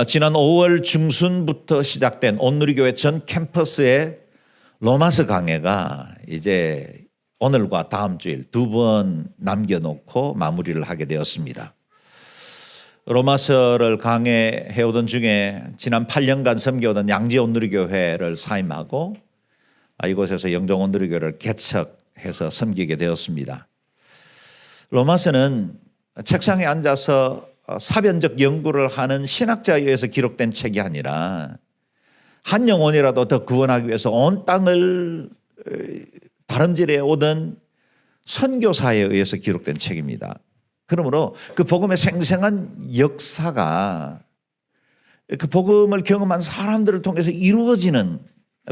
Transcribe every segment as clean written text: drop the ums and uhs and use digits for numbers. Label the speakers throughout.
Speaker 1: 지난 5월 중순부터 시작된 온누리교회 전 캠퍼스의 로마서 강해가 이제 오늘과 다음 주일 2번 남겨놓고 마무리를 하게 되었습니다. 로마서를 강해해오던 중에 지난 8년간 섬겨오던 양지 온누리교회를 사임하고 이곳에서 영종 온누리교회를 개척해서 섬기게 되었습니다. 로마서는 책상에 앉아서 사변적 연구를 하는 신학자에 의해서 기록된 책이 아니라 한 영혼이라도 더 구원하기 위해서 온 땅을 다름질해 오던 선교사에 의해서 기록된 책입니다. 그러므로 그 복음의 생생한 역사가 그 복음을 경험한 사람들을 통해서 이루어지는,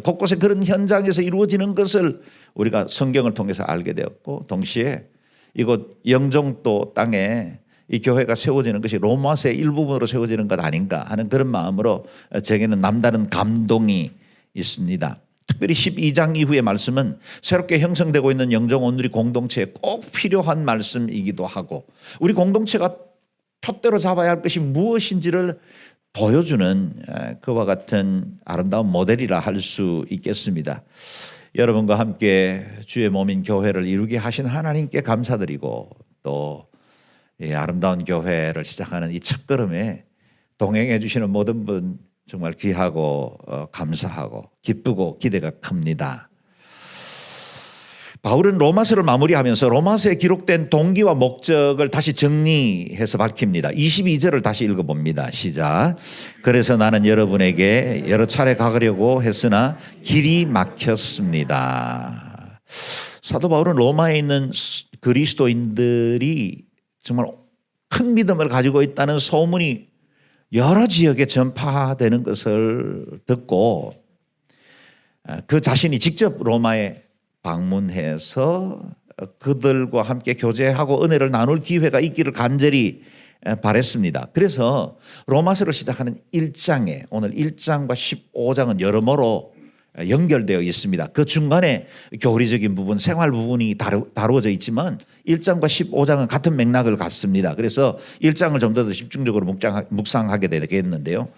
Speaker 1: 곳곳에 그런 현장에서 이루어지는 것을 우리가 성경을 통해서 알게 되었고, 동시에 이곳 영종도 땅에 이 교회가 세워지는 것이 로마서의 일부분으로 세워지는 것 아닌가 하는 그런 마음으로 제게는 남다른 감동이 있습니다. 특별히 12장 이후의 말씀은 새롭게 형성되고 있는 영종 온누리 공동체에 꼭 필요한 말씀이기도 하고, 우리 공동체가 푯대로 잡아야 할 것이 무엇인지를 보여주는 그와 같은 아름다운 모델이라 할 수 있겠습니다. 여러분과 함께 주의 몸인 교회를 이루게 하신 하나님께 감사드리고, 또 아름다운 교회를 시작하는 이 첫걸음에 동행해 주시는 모든 분 정말 귀하고 감사하고 기쁘고 기대가 큽니다. 바울은 로마서를 마무리하면서 로마서에 기록된 동기와 목적을 다시 정리해서 밝힙니다. 22절을 다시 읽어봅니다. 시작. 그래서 나는 여러분에게 여러 차례 가려고 했으나 길이 막혔습니다. 사도 바울은 로마에 있는 그리스도인들이 정말 큰 믿음을 가지고 있다는 소문이 여러 지역에 전파되는 것을 듣고 그 자신이 직접 로마에 방문해서 그들과 함께 교제하고 은혜를 나눌 기회가 있기를 간절히 바랬습니다. 그래서 로마서를 시작하는 1장에 오늘 1장과 15장은 여러모로 연결되어 있습니다. 그 중간에 교리적인 부분, 생활 부분이 다루어져 있지만 1장과 15장은 같은 맥락을 갖습니다. 그래서 1장을 좀 더 집중적으로 묵상하게 되겠는데요.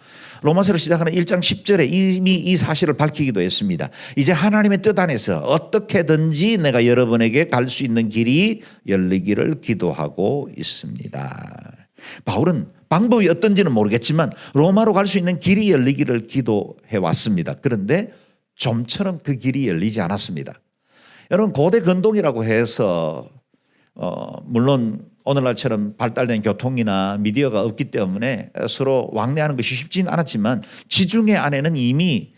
Speaker 1: 로마서를 시작하는 1장 10절에 이미 이 사실을 밝히기도 했습니다. 이제 하나님의 뜻 안에서 어떻게든지 내가 여러분에게 갈 수 있는 길이 열리기를 기도하고 있습니다. 바울은 방법이 어떤지는 모르겠지만 로마로 갈 수 있는 길이 열리기를 기도해 왔습니다. 그런데 좀처럼 그 길이 열리지 않았습니다. 여러분, 고대 근동이라고 해서 물론 오늘날처럼 발달된 교통이나 미디어가 없기 때문에 서로 왕래하는 것이 쉽지는 않았지만 지중해 안에는 이미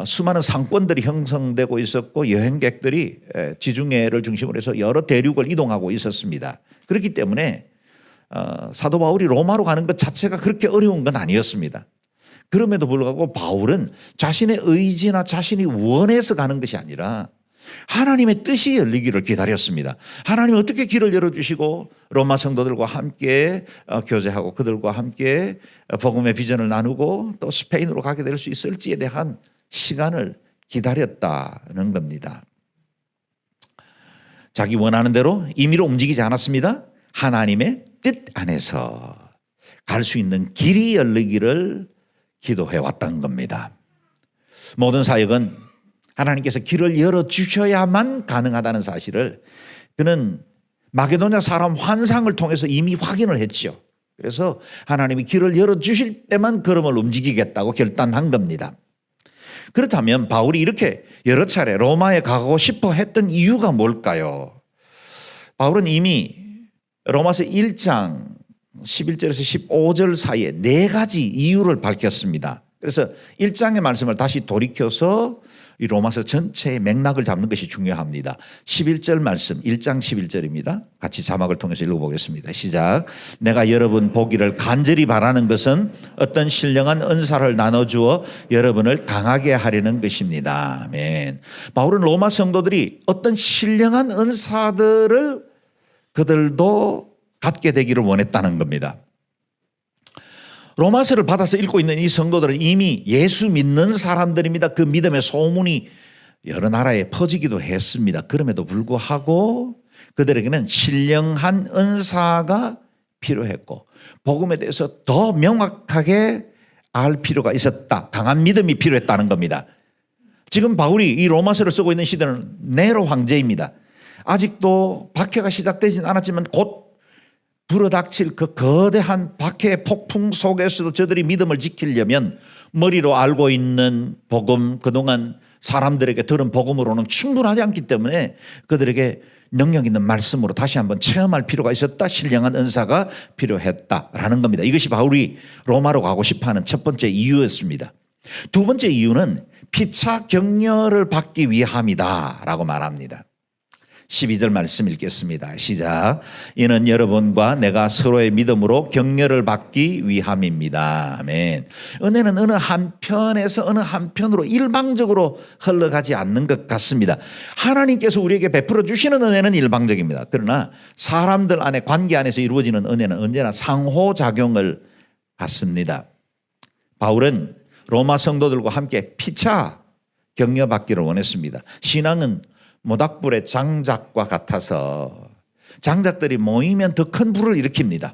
Speaker 1: 수많은 상권들이 형성되고 있었고 여행객들이 지중해를 중심으로 해서 여러 대륙을 이동하고 있었습니다. 그렇기 때문에 사도 바울이 로마로 가는 것 자체가 그렇게 어려운 건 아니었습니다. 그럼에도 불구하고 바울은 자신의 의지나 자신이 원해서 가는 것이 아니라 하나님의 뜻이 열리기를 기다렸습니다. 하나님은 어떻게 길을 열어주시고 로마 성도들과 함께 교제하고 그들과 함께 복음의 비전을 나누고 또 스페인으로 가게 될 수 있을지에 대한 시간을 기다렸다는 겁니다. 자기 원하는 대로 임의로 움직이지 않았습니다. 하나님의 뜻 안에서 갈 수 있는 길이 열리기를 기도해 왔던 겁니다. 모든 사역은 하나님께서 길을 열어주셔야만 가능하다는 사실을 그는 마게도냐 사람 환상을 통해서 이미 확인을 했죠. 그래서 하나님이 길을 열어주실 때만 걸음을 움직이겠다고 결단한 겁니다. 그렇다면 바울이 이렇게 여러 차례 로마에 가고 싶어 했던 이유가 뭘까요? 바울은 이미 로마서 1장 11절에서 15절 사이에 4가지 이유를 밝혔습니다. 그래서 1장의 말씀을 다시 돌이켜서 이 로마서 전체의 맥락을 잡는 것이 중요합니다. 11절 말씀, 1장 11절입니다. 같이 자막을 통해서 읽어보겠습니다. 시작. 내가 여러분 보기를 간절히 바라는 것은 어떤 신령한 은사를 나눠주어 여러분을 강하게 하려는 것입니다. 아멘. 바울은 로마 성도들이 어떤 신령한 은사들을 그들도 갖게 되기를 원했다는 겁니다. 로마서를 받아서 읽고 있는 이 성도들은 이미 예수 믿는 사람들입니다. 그 믿음의 소문이 여러 나라에 퍼지기도 했습니다. 그럼에도 불구하고 그들에게는 신령한 은사가 필요했고 복음에 대해서 더 명확하게 알 필요가 있었다. 강한 믿음이 필요했다는 겁니다. 지금 바울이 이 로마서를 쓰고 있는 시대는 네로 황제입니다. 아직도 박해가 시작되진 않았지만 곧 불어닥칠 그 거대한 박해의 폭풍 속에서도 저들이 믿음을 지키려면 머리로 알고 있는 복음, 그동안 사람들에게 들은 복음으로는 충분하지 않기 때문에 그들에게 능력 있는 말씀으로 다시 한번 체험할 필요가 있었다. 신령한 은사가 필요했다라는 겁니다. 이것이 바울이 로마로 가고 싶어하는 첫 번째 이유였습니다. 두 번째 이유는 피차 격려를 받기 위함이다라고 말합니다. 12절 말씀 읽겠습니다. 시작. 이는 여러분과 내가 서로의 믿음으로 격려를 받기 위함입니다. 아멘. 은혜는 어느 한편에서 어느 한편으로 일방적으로 흘러가지 않는 것 같습니다. 하나님께서 우리에게 베풀어 주시는 은혜는 일방적입니다. 그러나 사람들 안에 관계 안에서 이루어지는 은혜는 언제나 상호작용을 갖습니다. 바울은 로마 성도들과 함께 피차 격려받기를 원했습니다. 신앙은 모닥불의 장작과 같아서 장작들이 모이면 더 큰 불을 일으킵니다.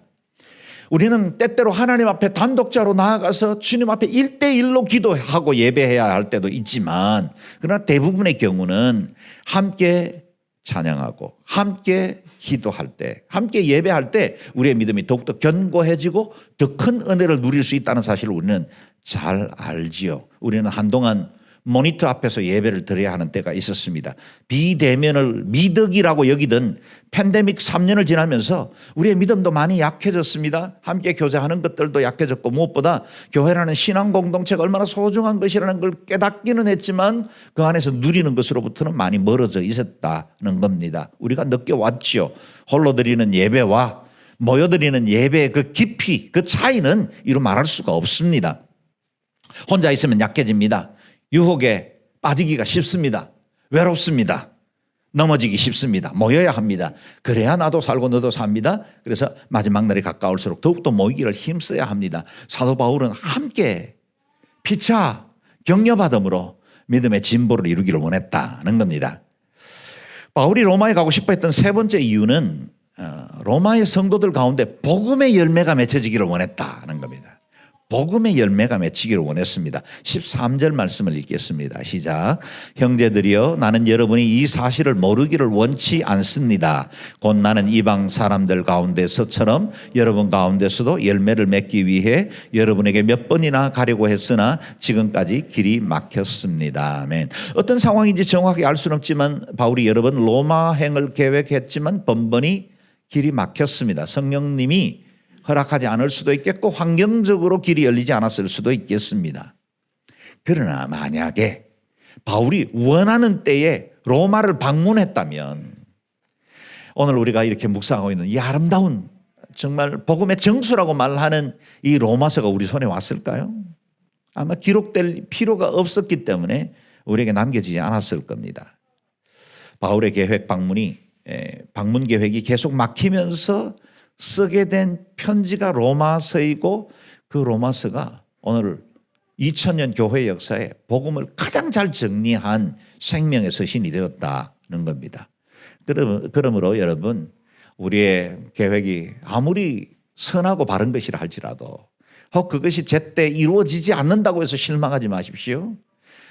Speaker 1: 우리는 때때로 하나님 앞에 단독자로 나아가서 주님 앞에 1대1로 기도하고 예배해야 할 때도 있지만 그러나 대부분의 경우는 함께 찬양하고 함께 기도할 때 함께 예배할 때 우리의 믿음이 더욱더 견고해지고 더 큰 은혜를 누릴 수 있다는 사실을 우리는 잘 알지요. 우리는 한동안 모니터 앞에서 예배를 드려야 하는 때가 있었습니다. 비대면을 미덕이라고 여기던 팬데믹 3년을 지나면서 우리의 믿음도 많이 약해졌습니다. 함께 교제하는 것들도 약해졌고 무엇보다 교회라는 신앙 공동체가 얼마나 소중한 것이라는 걸 깨닫기는 했지만 그 안에서 누리는 것으로부터는 많이 멀어져 있었다는 겁니다. 우리가 느껴왔죠. 홀로 드리는 예배와 모여드리는 예배의 그 깊이, 그 차이는 이루 말할 수가 없습니다. 혼자 있으면 약해집니다. 유혹에 빠지기가 쉽습니다. 외롭습니다. 넘어지기 쉽습니다. 모여야 합니다. 그래야 나도 살고 너도 삽니다. 그래서 마지막 날이 가까울수록 더욱더 모이기를 힘써야 합니다. 사도 바울은 함께 피차 격려받음으로 믿음의 진보를 이루기를 원했다는 겁니다. 바울이 로마에 가고 싶어 했던 세 번째 이유는 로마의 성도들 가운데 복음의 열매가 맺혀지기를 원했다는 겁니다. 복음의 열매가 맺히기를 원했습니다. 13절 말씀을 읽겠습니다. 시작. 형제들이여 나는 여러분이 이 사실을 모르기를 원치 않습니다. 곧 나는 이방 사람들 가운데서처럼 여러분 가운데서도 열매를 맺기 위해 여러분에게 몇 번이나 가려고 했으나 지금까지 길이 막혔습니다. 아멘. 어떤 상황인지 정확히 알 수는 없지만 바울이 여러 번 로마행을 계획했지만 번번이 길이 막혔습니다. 성령님이 허락하지 않을 수도 있겠고 환경적으로 길이 열리지 않았을 수도 있겠습니다. 그러나 만약에 바울이 원하는 때에 로마를 방문했다면 오늘 우리가 이렇게 묵상하고 있는 이 아름다운 정말 복음의 정수라고 말하는 이 로마서가 우리 손에 왔을까요? 아마 기록될 필요가 없었기 때문에 우리에게 남겨지지 않았을 겁니다. 바울의 방문 계획이 계속 막히면서 쓰게 된 편지가 로마서이고 그 로마서가 오늘 2000년 교회 역사에 복음을 가장 잘 정리한 생명의 서신이 되었다는 겁니다. 그러므로 여러분 우리의 계획이 아무리 선하고 바른 것이라 할지라도 혹 그것이 제때 이루어지지 않는다고 해서 실망하지 마십시오.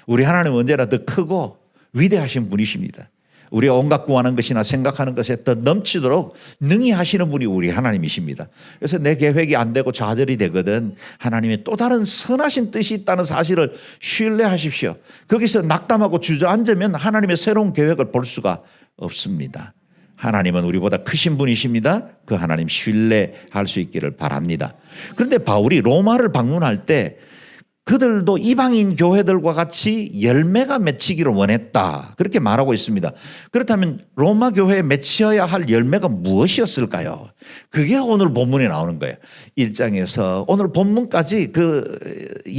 Speaker 1: 우리 하나님은 언제나 더 크고 위대하신 분이십니다. 우리가 온갖 구하는 것이나 생각하는 것에 더 넘치도록 능히 하시는 분이 우리 하나님이십니다. 그래서 내 계획이 안 되고 좌절이 되거든 하나님의 또 다른 선하신 뜻이 있다는 사실을 신뢰하십시오. 거기서 낙담하고 주저앉으면 하나님의 새로운 계획을 볼 수가 없습니다. 하나님은 우리보다 크신 분이십니다. 그 하나님 신뢰할 수 있기를 바랍니다. 그런데 바울이 로마를 방문할 때 그들도 이방인 교회들과 같이 열매가 맺히기를 원했다. 그렇게 말하고 있습니다. 그렇다면 로마 교회에 맺혀야 할 열매가 무엇이었을까요? 그게 오늘 본문에 나오는 거예요. 1장에서 오늘 본문까지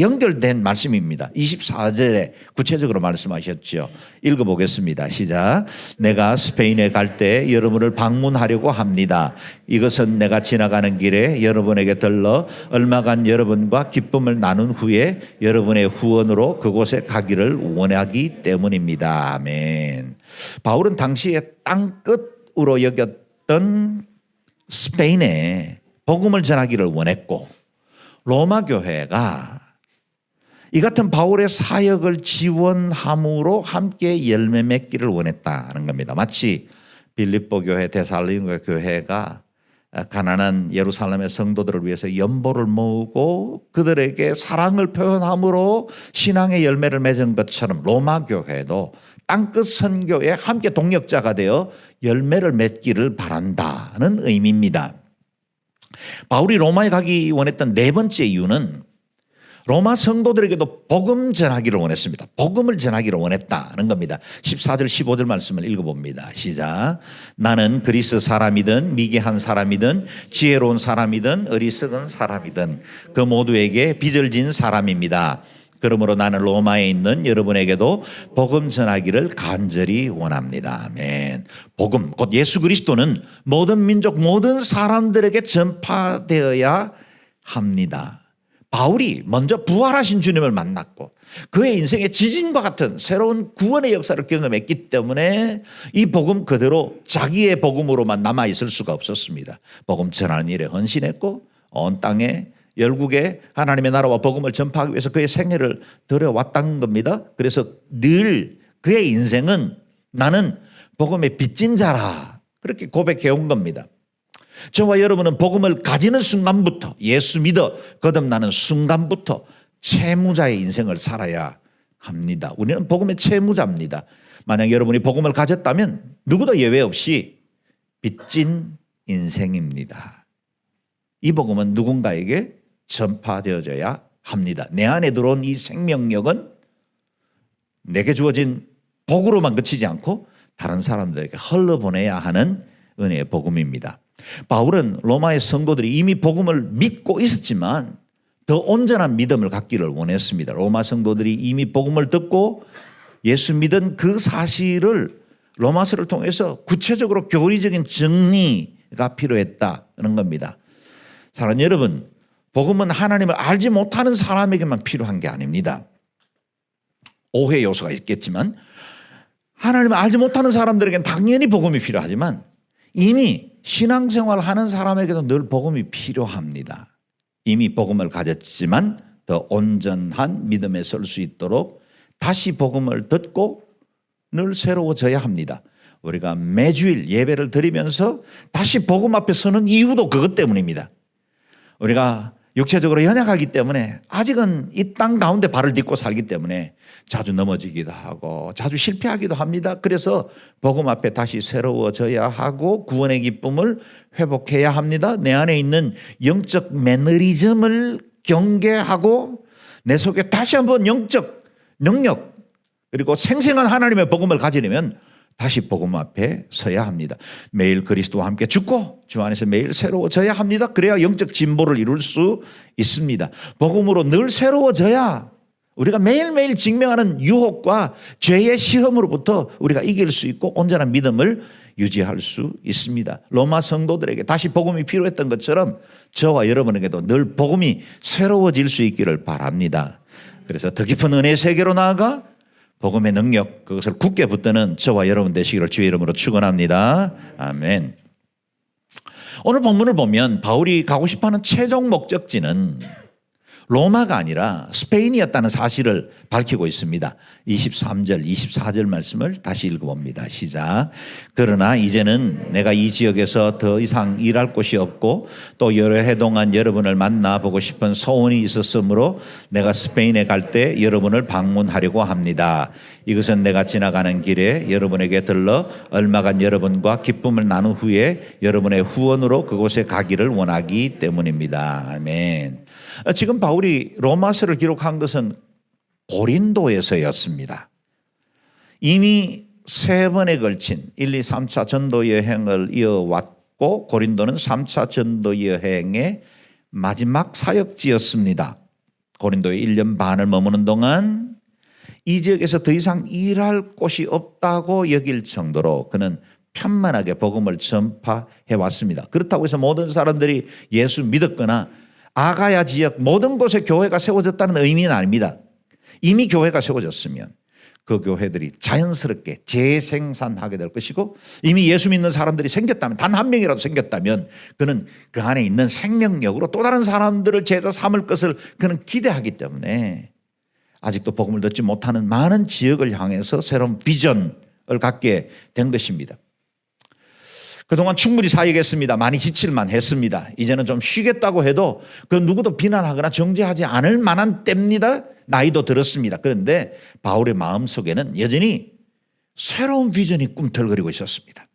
Speaker 1: 연결된 말씀입니다. 24절에 구체적으로 말씀하셨죠. 읽어보겠습니다. 시작. 내가 스페인에 갈 때 여러분을 방문하려고 합니다. 이것은 내가 지나가는 길에 여러분에게 들러 얼마간 여러분과 기쁨을 나눈 후에 여러분의 후원으로 그곳에 가기를 원하기 때문입니다. 아멘. 바울은 당시에 땅끝으로 여겼던 스페인에 복음을 전하기를 원했고 로마 교회가 이 같은 바울의 사역을 지원함으로 함께 열매 맺기를 원했다는 겁니다. 마치 빌립보 교회, 데살로니가 교회가 가난한 예루살렘의 성도들을 위해서 연보를 모으고 그들에게 사랑을 표현함으로 신앙의 열매를 맺은 것처럼 로마 교회도 땅끝 선교에 함께 동역자가 되어 열매를 맺기를 바란다는 의미입니다. 바울이 로마에 가기 원했던 네 번째 이유는 로마 성도들에게도 복음 전하기를 원했습니다. 복음을 전하기를 원했다는 겁니다. 14절 15절 말씀을 읽어봅니다. 시작. 나는 그리스 사람이든 미개한 사람이든 지혜로운 사람이든 어리석은 사람이든 그 모두에게 빚을 진 사람입니다. 그러므로 나는 로마에 있는 여러분에게도 복음 전하기를 간절히 원합니다. 아멘. 복음, 곧 예수 그리스도는 모든 민족, 모든 사람들에게 전파되어야 합니다. 바울이 먼저 부활하신 주님을 만났고 그의 인생에 지진과 같은 새로운 구원의 역사를 경험했기 때문에 이 복음 그대로 자기의 복음으로만 남아있을 수가 없었습니다. 복음 전하는 일에 헌신했고 온 땅에 열국에 하나님의 나라와 복음을 전파하기 위해서 그의 생애를 들여왔다는 겁니다. 그래서 늘 그의 인생은 나는 복음의 빚진 자라 그렇게 고백해온 겁니다. 저와 여러분은 복음을 가지는 순간부터 예수 믿어 거듭나는 순간부터 채무자의 인생을 살아야 합니다. 우리는 복음의 채무자입니다. 만약 여러분이 복음을 가졌다면 누구도 예외 없이 빚진 인생입니다. 이 복음은 누군가에게 전파되어져야 합니다. 내 안에 들어온 이 생명력은 내게 주어진 복으로만 그치지 않고 다른 사람들에게 흘러보내야 하는 은혜의 복음입니다. 바울은 로마의 성도들이 이미 복음을 믿고 있었지만 더 온전한 믿음을 갖기를 원했습니다. 로마 성도들이 이미 복음을 듣고 예수 믿은 그 사실을 로마서를 통해서 구체적으로 교리적인 정리가 필요했다는 겁니다. 사랑하는 여러분, 복음은 하나님을 알지 못하는 사람에게만 필요한 게 아닙니다. 오해 요소가 있겠지만 하나님을 알지 못하는 사람들에게는 당연히 복음이 필요하지만 이미 신앙생활 하는 사람에게도 늘 복음이 필요합니다. 이미 복음을 가졌지만 더 온전한 믿음에 설 수 있도록 다시 복음을 듣고 늘 새로워져야 합니다. 우리가 매주일 예배를 드리면서 다시 복음 앞에 서는 이유도 그것 때문입니다. 우리가 육체적으로 연약하기 때문에 아직은 이 땅 가운데 발을 딛고 살기 때문에 자주 넘어지기도 하고 자주 실패하기도 합니다. 그래서 복음 앞에 다시 새로워져야 하고 구원의 기쁨을 회복해야 합니다. 내 안에 있는 영적 매너리즘을 경계하고 내 속에 다시 한번 영적 능력 그리고 생생한 하나님의 복음을 가지려면 다시 복음 앞에 서야 합니다. 매일 그리스도와 함께 죽고 주 안에서 매일 새로워져야 합니다. 그래야 영적 진보를 이룰 수 있습니다. 복음으로 늘 새로워져야 우리가 매일매일 직면하는 유혹과 죄의 시험으로부터 우리가 이길 수 있고 온전한 믿음을 유지할 수 있습니다. 로마 성도들에게 다시 복음이 필요했던 것처럼 저와 여러분에게도 늘 복음이 새로워질 수 있기를 바랍니다. 그래서 더 깊은 은혜의 세계로 나아가 복음의 능력 그것을 굳게 붙드는 저와 여러분 되시기를 주의 이름으로 축원합니다. 아멘. 오늘 본문을 보면 바울이 가고 싶어하는 최종 목적지는 로마가 아니라 스페인이었다는 사실을 밝히고 있습니다. 23절, 24절 말씀을 다시 읽어봅니다. 시작. 그러나 이제는 내가 이 지역에서 더 이상 일할 곳이 없고 또 여러 해 동안 여러분을 만나보고 싶은 소원이 있었으므로 내가 스페인에 갈 때 여러분을 방문하려고 합니다. 이것은 내가 지나가는 길에 여러분에게 들러 얼마간 여러분과 기쁨을 나눈 후에 여러분의 후원으로 그곳에 가기를 원하기 때문입니다. 아멘. 지금 바울이 로마서를 기록한 것은 고린도에서였습니다. 이미 3번에 걸친 1, 2, 3차 전도 여행을 이어왔고 고린도는 3차 전도 여행의 마지막 사역지였습니다. 고린도에 1년 반을 머무는 동안 이 지역에서 더 이상 일할 곳이 없다고 여길 정도로 그는 편만하게 복음을 전파해 왔습니다. 그렇다고 해서 모든 사람들이 예수 믿었거나 아가야 지역 모든 곳에 교회가 세워졌다는 의미는 아닙니다. 이미 교회가 세워졌으면 그 교회들이 자연스럽게 재생산하게 될 것이고 이미 예수 믿는 사람들이 생겼다면 단 한 명이라도 생겼다면 그는 그 안에 있는 생명력으로 또 다른 사람들을 제자 삼을 것을 그는 기대하기 때문에 아직도 복음을 듣지 못하는 많은 지역을 향해서 새로운 비전을 갖게 된 것입니다. 그동안 충분히 사역했습니다. 많이 지칠만 했습니다. 이제는 좀 쉬겠다고 해도 그 누구도 비난하거나 정죄하지 않을 만한 때입니다. 나이도 들었습니다. 그런데 바울의 마음속에는 여전히 새로운 비전이 꿈틀거리고 있었습니다.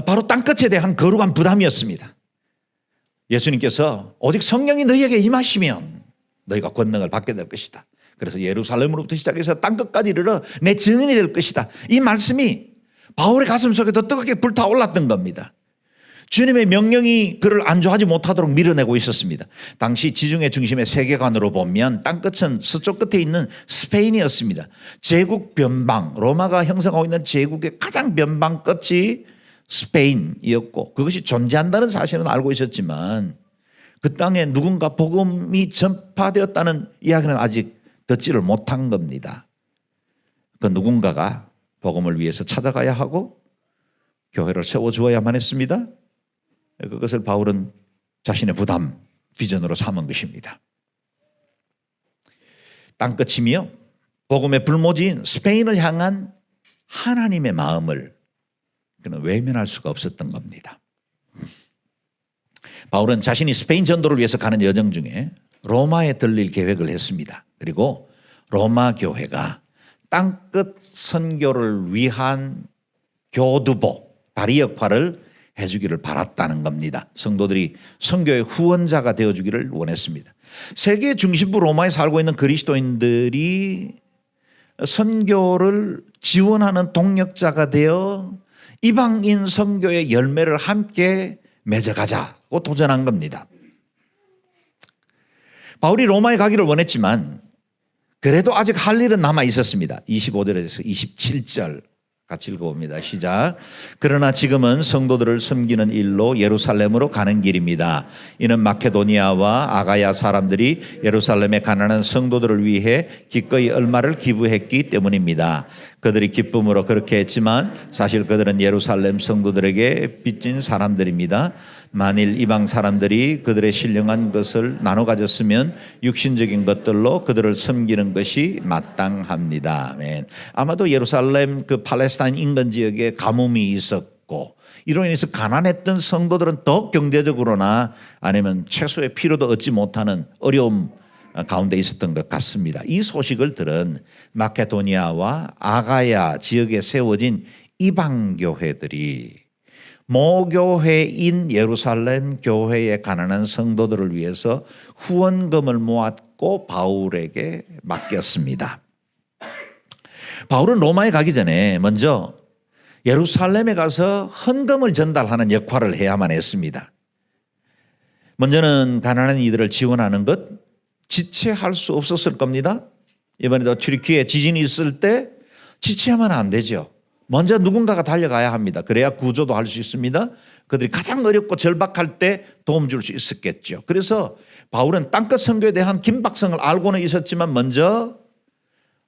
Speaker 1: 바로 땅끝에 대한 거룩한 부담이었습니다. 예수님께서 오직 성령이 너희에게 임하시면 너희가 권능을 받게 될 것이다. 그래서 예루살렘으로부터 시작해서 땅끝까지 이르러 내 증인이 될 것이다. 이 말씀이 바울의 가슴 속에 더 뜨겁게 불타올랐던 겁니다. 주님의 명령이 그를 안주하지 못하도록 밀어내고 있었습니다. 당시 지중해 중심의 세계관으로 보면 땅끝은 서쪽 끝에 있는 스페인이었습니다. 제국 변방, 로마가 형성하고 있는 제국의 가장 변방 끝이 스페인이었고 그것이 존재한다는 사실은 알고 있었지만 그 땅에 누군가 복음이 전파되었다는 이야기는 아직 듣지를 못한 겁니다. 그 누군가가 복음을 위해서 찾아가야 하고 교회를 세워주어야만 했습니다. 그것을 바울은 자신의 부담, 비전으로 삼은 것입니다. 땅끝이며 복음의 불모지인 스페인을 향한 하나님의 마음을 그는 외면할 수가 없었던 겁니다. 바울은 자신이 스페인 전도를 위해서 가는 여정 중에 로마에 들릴 계획을 했습니다. 그리고 로마 교회가 땅끝 선교를 위한 교두보, 다리 역할을 해주기를 바랐다는 겁니다. 성도들이 선교의 후원자가 되어주기를 원했습니다. 세계 중심부 로마에 살고 있는 그리스도인들이 선교를 지원하는 동력자가 되어 이방인 선교의 열매를 함께 맺어가자고 도전한 겁니다. 바울이 로마에 가기를 원했지만 그래도 아직 할 일은 남아 있었습니다. 25절에서 27절 같이 읽어봅니다. 시작. 그러나 지금은 성도들을 섬기는 일로 예루살렘으로 가는 길입니다. 이는 마케도니아와 아가야 사람들이 예루살렘에 가난한 성도들을 위해 기꺼이 얼마를 기부했기 때문입니다. 그들이 기쁨으로 그렇게 했지만 사실 그들은 예루살렘 성도들에게 빚진 사람들입니다. 만일 이방 사람들이 그들의 신령한 것을 나눠 가졌으면 육신적인 것들로 그들을 섬기는 것이 마땅합니다. 아멘. 아마도 예루살렘 그 팔레스타인 인근 지역에 가뭄이 있었고 이로 인해서 가난했던 성도들은 더 경제적으로나 아니면 최소의 필요도 얻지 못하는 어려움 가운데 있었던 것 같습니다. 이 소식을 들은 마케도니아와 아가야 지역에 세워진 이방 교회들이 모교회인 예루살렘 교회의 가난한 성도들을 위해서 후원금을 모았고 바울에게 맡겼습니다. 바울은 로마에 가기 전에 먼저 예루살렘에 가서 헌금을 전달하는 역할을 해야만 했습니다. 먼저는 가난한 이들을 지원하는 것 지체할 수 없었을 겁니다. 이번에도 튀르키예 지진이 있을 때 지체하면 안 되죠. 먼저 누군가가 달려가야 합니다. 그래야 구조도 할 수 있습니다. 그들이 가장 어렵고 절박할 때 도움 줄 수 있었겠죠. 그래서 바울은 땅끝 선교에 대한 긴박성을 알고는 있었지만 먼저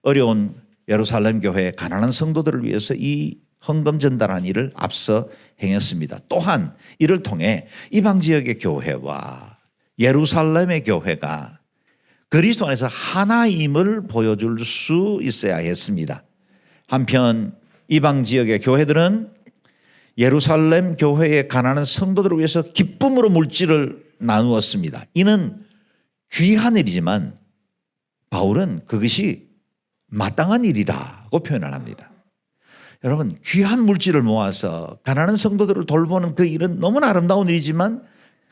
Speaker 1: 어려운 예루살렘 교회의 가난한 성도들을 위해서 이 헌금 전달한 일을 앞서 행했습니다. 또한 이를 통해 이방 지역의 교회와 예루살렘의 교회가 그리스도 안에서 하나임을 보여줄 수 있어야 했습니다. 한편 이방 지역의 교회들은 예루살렘 교회의 가난한 성도들을 위해서 기쁨으로 물질을 나누었습니다. 이는 귀한 일이지만 바울은 그것이 마땅한 일이라고 표현을 합니다. 여러분, 귀한 물질을 모아서 가난한 성도들을 돌보는 그 일은 너무나 아름다운 일이지만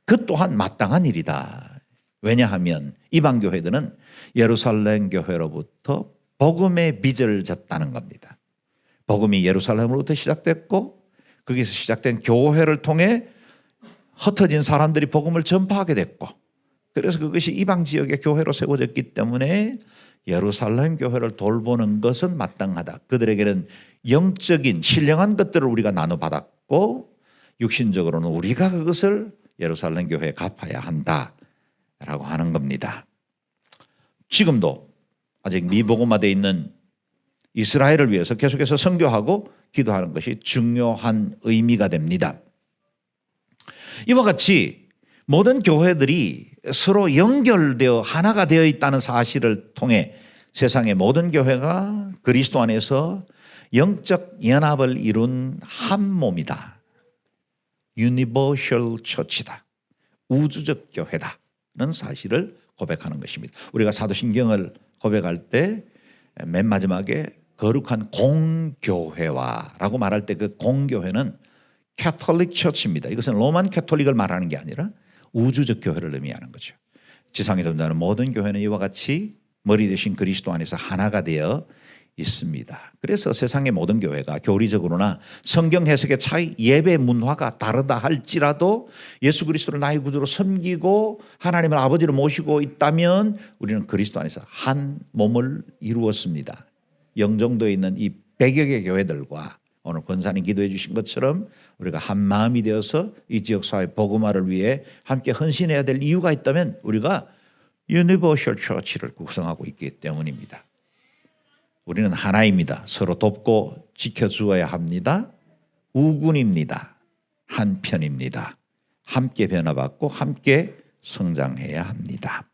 Speaker 1: 그 또한 마땅한 일이다. 왜냐하면 이방 교회들은 예루살렘 교회로부터 복음의 빚을 졌다는 겁니다. 복음이 예루살렘으로부터 시작됐고 거기서 시작된 교회를 통해 흩어진 사람들이 복음을 전파하게 됐고 그래서 그것이 이방 지역의 교회로 세워졌기 때문에 예루살렘 교회를 돌보는 것은 마땅하다. 그들에게는 영적인 신령한 것들을 우리가 나눠받았고 육신적으로는 우리가 그것을 예루살렘 교회에 갚아야 한다라고 하는 겁니다. 지금도 아직 미복음화되어 있는 이스라엘을 위해서 계속해서 선교하고 기도하는 것이 중요한 의미가 됩니다. 이와 같이 모든 교회들이 서로 연결되어 하나가 되어 있다는 사실을 통해 세상의 모든 교회가 그리스도 안에서 영적 연합을 이룬 한 몸이다. 유니버셜 처치다. 우주적 교회다는 사실을 고백하는 것입니다. 우리가 사도신경을 고백할 때 맨 마지막에 거룩한 공교회와라고 말할 때 그 공교회는 캐톨릭 처치입니다. 이것은 로만 캐톨릭을 말하는 게 아니라 우주적 교회를 의미하는 거죠. 지상에 존재하는 모든 교회는 이와 같이 머리 대신 그리스도 안에서 하나가 되어 있습니다. 그래서 세상의 모든 교회가 교리적으로나 성경 해석의 차이, 예배 문화가 다르다 할지라도 예수 그리스도를 나의 구주로 섬기고 하나님을 아버지로 모시고 있다면 우리는 그리스도 안에서 한 몸을 이루었습니다. 영종도에 있는 이 100여 개 교회들과 오늘 권사님 기도해 주신 것처럼 우리가 한 마음이 되어서 이 지역사회 복음화를 위해 함께 헌신해야 될 이유가 있다면 우리가 유니버셜 처치를 구성하고 있기 때문입니다. 우리는 하나입니다. 서로 돕고 지켜주어야 합니다. 우군입니다. 한편입니다. 함께 변화받고 함께 성장해야 합니다.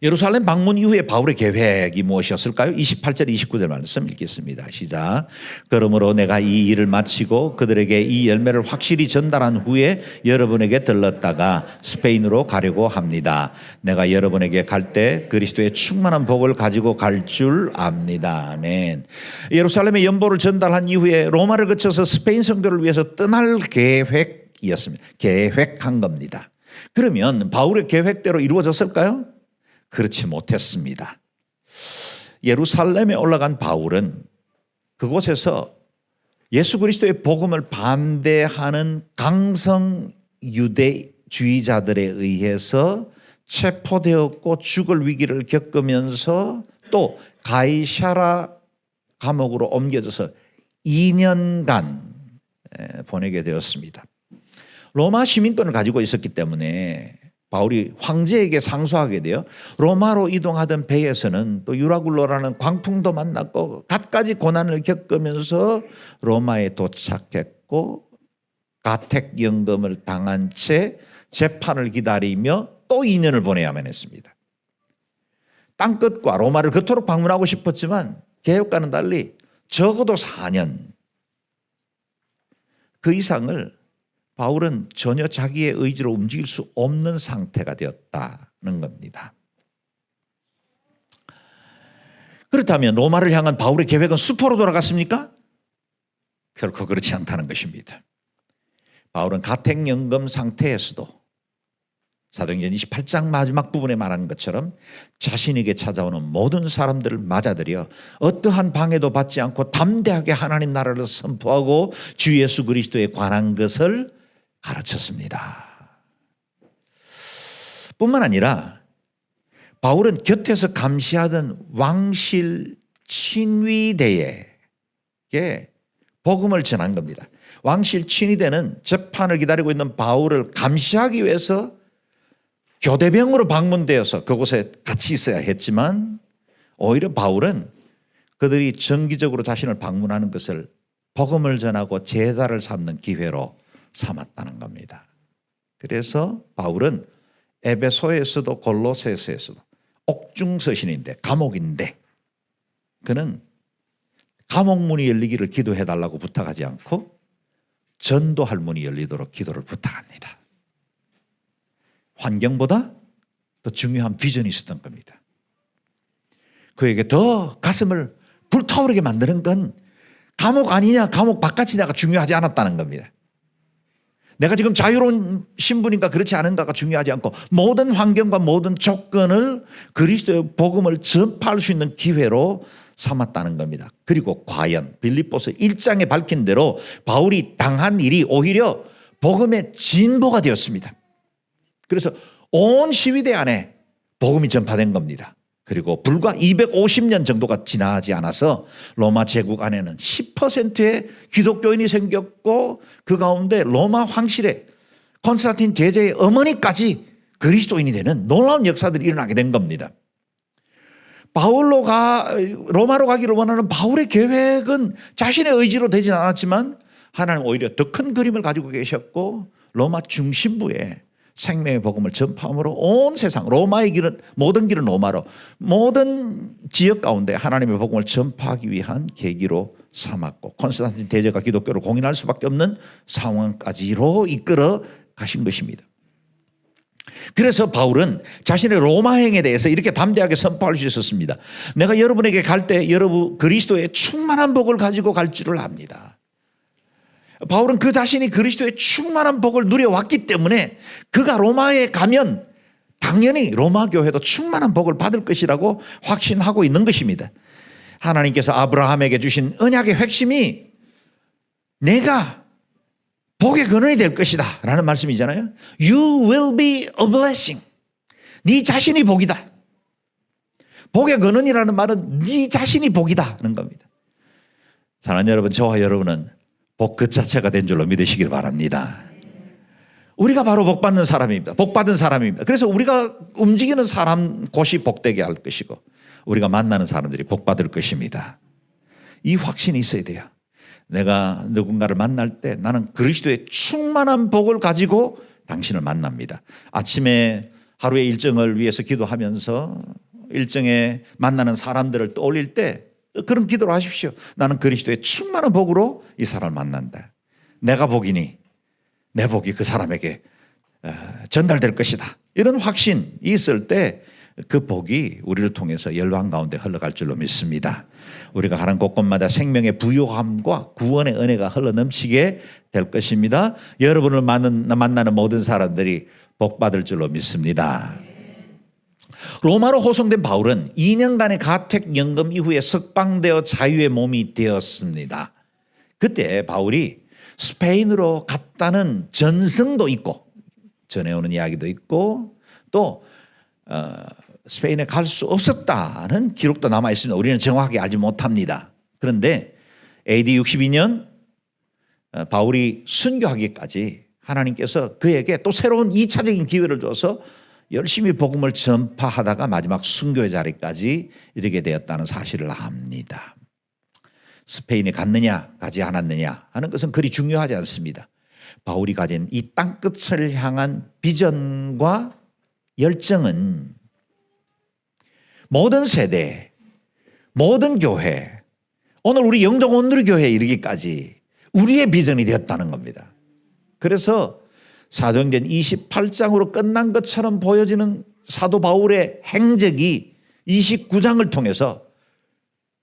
Speaker 1: 예루살렘 방문 이후에 바울의 계획이 무엇이었을까요? 28절 29절 말씀 읽겠습니다. 시작. 그러므로 내가 이 일을 마치고 그들에게 이 열매를 확실히 전달한 후에 여러분에게 들렀다가 스페인으로 가려고 합니다. 내가 여러분에게 갈 때 그리스도의 충만한 복을 가지고 갈 줄 압니다. 아멘. 예루살렘의 연보를 전달한 이후에 로마를 거쳐서 스페인 선교를 위해서 떠날 계획이었습니다. 계획한 겁니다. 그러면 바울의 계획대로 이루어졌을까요? 그렇지 못했습니다. 예루살렘에 올라간 바울은 그곳에서 예수 그리스도의 복음을 반대하는 강성 유대주의자들에 의해서 체포되었고 죽을 위기를 겪으면서 또 가이사랴 감옥으로 옮겨져서 2년간 보내게 되었습니다. 로마 시민권을 가지고 있었기 때문에 바울이 황제에게 상소하게 돼요. 로마로 이동하던 배에서는 또 유라굴로라는 광풍도 만났고 갖가지 고난을 겪으면서 로마에 도착했고 가택연금을 당한 채 재판을 기다리며 또 2년을 보내야만 했습니다. 땅끝과 로마를 그토록 방문하고 싶었지만 계획과는 달리 적어도 4년 그 이상을 바울은 전혀 자기의 의지로 움직일 수 없는 상태가 되었다는 겁니다. 그렇다면 로마를 향한 바울의 계획은 수포로 돌아갔습니까? 결코 그렇지 않다는 것입니다. 바울은 가택연금 상태에서도 사도행전 28장 마지막 부분에 말한 것처럼 자신에게 찾아오는 모든 사람들을 맞아들여 어떠한 방해도 받지 않고 담대하게 하나님 나라를 선포하고 주 예수 그리스도에 관한 것을 가르쳤습니다. 뿐만 아니라 바울은 곁에서 감시하던 왕실 친위대에게 복음을 전한 겁니다. 왕실 친위대는 재판을 기다리고 있는 바울을 감시하기 위해서 교대병으로 방문되어서 그곳에 같이 있어야 했지만 오히려 바울은 그들이 정기적으로 자신을 방문하는 것을 복음을 전하고 제자를 삼는 기회로 삼았다는 겁니다. 그래서 바울은 에베소에서도 골로새서에서도 옥중서신인데 감옥인데 그는 감옥 문이 열리기를 기도해달라고 부탁하지 않고 전도할 문이 열리도록 기도를 부탁합니다. 환경보다 더 중요한 비전이 있었던 겁니다. 그에게 더 가슴을 불타오르게 만드는 건 감옥 아니냐 감옥 바깥이냐가 중요하지 않았다는 겁니다. 내가 지금 자유로운 신분인가 그렇지 않은가가 중요하지 않고 모든 환경과 모든 조건을 그리스도의 복음을 전파할 수 있는 기회로 삼았다는 겁니다. 그리고 과연 빌립보서 1장에 밝힌 대로 바울이 당한 일이 오히려 복음의 진보가 되었습니다. 그래서 온 시위대 안에 복음이 전파된 겁니다. 그리고 불과 250년 정도가 지나지 않아서 로마 제국 안에는 10%의 기독교인이 생겼고 그 가운데 로마 황실의 콘스탄틴 제자의 어머니까지 그리스도인이 되는 놀라운 역사들이 일어나게 된 겁니다. 로마로 가기를 원하는 바울의 계획은 자신의 의지로 되진 않았지만 하나님 오히려 더 큰 그림을 가지고 계셨고 로마 중심부에 생명의 복음을 전파함으로 온 세상, 로마의 길은, 모든 길은 로마로, 모든 지역 가운데 하나님의 복음을 전파하기 위한 계기로 삼았고, 콘스탄틴 대제가 기독교를 공인할 수밖에 없는 상황까지로 이끌어 가신 것입니다. 그래서 바울은 자신의 로마행에 대해서 이렇게 담대하게 선포할 수 있었습니다. 내가 여러분에게 갈 때 여러분 그리스도의 충만한 복을 가지고 갈 줄을 압니다. 바울은 그 자신이 그리스도의 충만한 복을 누려왔기 때문에 그가 로마에 가면 당연히 로마 교회도 충만한 복을 받을 것이라고 확신하고 있는 것입니다. 하나님께서 아브라함에게 주신 언약의 핵심이 내가 복의 근원이 될 것이다 라는 말씀이잖아요. You will be a blessing. 네 자신이 복이다. 복의 근원이라는 말은 네 자신이 복이다 하는 겁니다. 사랑하는 여러분, 저와 여러분은 복 그 자체가 된 줄로 믿으시길 바랍니다. 우리가 바로 복받는 사람입니다. 복받은 사람입니다. 그래서 우리가 움직이는 사람 곳이 복되게 할 것이고 우리가 만나는 사람들이 복받을 것입니다. 이 확신이 있어야 돼요. 내가 누군가를 만날 때 나는 그리스도의 충만한 복을 가지고 당신을 만납니다. 아침에 하루의 일정을 위해서 기도하면서 일정에 만나는 사람들을 떠올릴 때 그런 기도를 하십시오. 나는 그리스도의 충만한 복으로 이 사람을 만난다. 내가 복이니 내 복이 그 사람에게 전달될 것이다. 이런 확신이 있을 때 그 복이 우리를 통해서 열방 가운데 흘러갈 줄로 믿습니다. 우리가 가는 곳곳마다 생명의 부요함과 구원의 은혜가 흘러넘치게 될 것입니다. 여러분을 만나는 모든 사람들이 복받을 줄로 믿습니다. 로마로 호송된 바울은 2년간의 가택연금 이후에 석방되어 자유의 몸이 되었습니다. 그때 바울이 스페인으로 갔다는 전승도 있고 전해오는 이야기도 있고 또 스페인에 갈 수 없었다는 기록도 남아 있습니다. 우리는 정확하게 알지 못합니다. 그런데 AD 62년 바울이 순교하기까지 하나님께서 그에게 또 새로운 2차적인 기회를 줘서 열심히 복음을 전파하다가 마지막 순교의 자리까지 이르게 되었다는 사실을 압니다. 스페인에 갔느냐 가지 않았느냐 하는 것은 그리 중요하지 않습니다. 바울이 가진 이 땅끝을 향한 비전과 열정은 모든 세대, 모든 교회, 오늘 우리 영적 온누리 교회에 이르기까지 우리의 비전이 되었다는 겁니다. 그래서 사도행전 28장으로 끝난 것처럼 보여지는 사도 바울의 행적이 29장을 통해서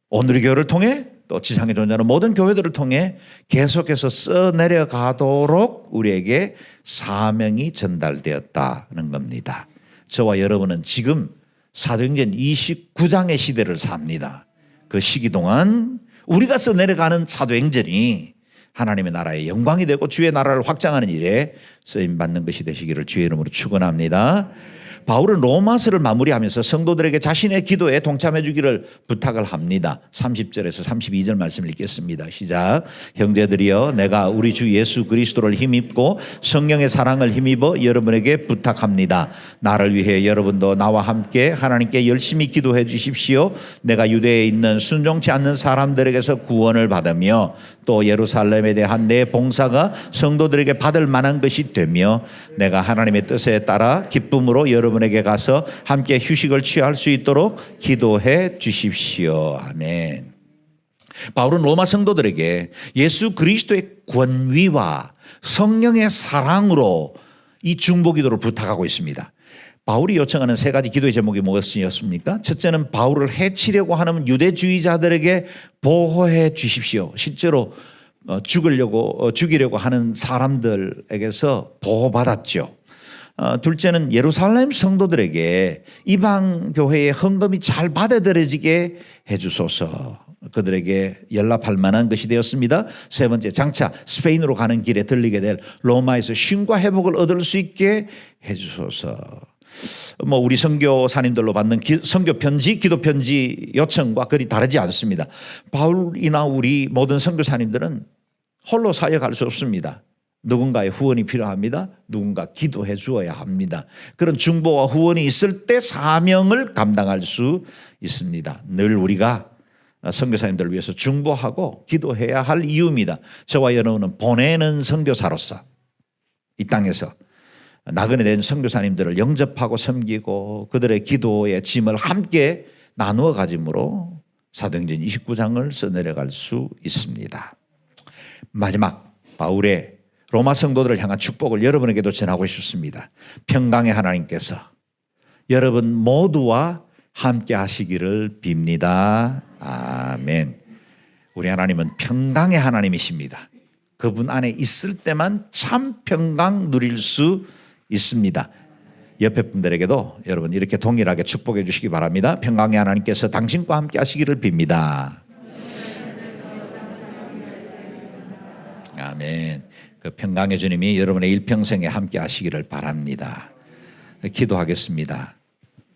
Speaker 1: 온누리 교회를 통해 또 지상에 존재하는 모든 교회들을 통해 계속해서 써내려가도록 우리에게 사명이 전달되었다는 겁니다. 저와 여러분은 지금 사도행전 29장의 시대를 삽니다. 그 시기 동안 우리가 써내려가는 사도행전이 하나님의 나라의 영광이 되고 주의 나라를 확장하는 일에 쓰임받는 것이 되시기를 주의 이름으로 축원합니다. 바울은 로마서를 마무리하면서 성도들에게 자신의 기도에 동참해 주기를 부탁을 합니다. 30절에서 32절 말씀을 읽겠습니다. 시작. 형제들이여 내가 우리 주 예수 그리스도를 힘입고 성령의 사랑을 힘입어 여러분에게 부탁합니다. 나를 위해 여러분도 나와 함께 하나님께 열심히 기도해 주십시오. 내가 유대에 있는 순종치 않는 사람들에게서 구원을 받으며 또 예루살렘에 대한 내 봉사가 성도들에게 받을 만한 것이 되며 내가 하나님의 뜻에 따라 기쁨으로 여러분에게 가서 함께 휴식을 취할 수 있도록 기도해 주십시오. 아멘. 바울은 로마 성도들에게 예수 그리스도의 권위와 성령의 사랑으로 이 중보기도를 부탁하고 있습니다. 바울이 요청하는 세 가지 기도의 제목이 무엇이었습니까? 첫째는 바울을 해치려고 하는 유대주의자들에게 보호해 주십시오. 실제로 죽이려고 하는 사람들에게서 보호받았죠. 둘째는 예루살렘 성도들에게 이방 교회의 헌금이 잘 받아들여지게 해주소서. 그들에게 연락할 만한 것이 되었습니다. 세 번째, 장차 스페인으로 가는 길에 들리게 될 로마에서 쉼과 회복을 얻을 수 있게 해주소서. 우리 선교사님들로 받는 선교 편지, 기도 편지 요청과 그리 다르지 않습니다. 바울이나 우리 모든 선교사님들은 홀로 사역할 수 없습니다. 누군가의 후원이 필요합니다. 누군가 기도해 주어야 합니다. 그런 중보와 후원이 있을 때 사명을 감당할 수 있습니다. 늘 우리가 선교사님들을 위해서 중보하고 기도해야 할 이유입니다. 저와 여러분은 보내는 선교사로서 이 땅에서 나그네 된 선교사님들을 영접하고 섬기고 그들의 기도의 짐을 함께 나누어 가짐으로 사도행전 29장을 써내려갈 수 있습니다. 마지막 바울의 로마 성도들을 향한 축복을 여러분에게도 전하고 싶습니다. 평강의 하나님께서 여러분 모두와 함께 하시기를 빕니다. 아멘. 우리 하나님은 평강의 하나님이십니다. 그분 안에 있을 때만 참 평강 누릴 수 있습니다. 옆에 분들에게도 여러분 이렇게 동일하게 축복해 주시기 바랍니다. 평강의 하나님께서 당신과 함께 하시기를 빕니다. 아멘. 그 평강의 주님이 여러분의 일평생에 함께 하시기를 바랍니다. 기도하겠습니다.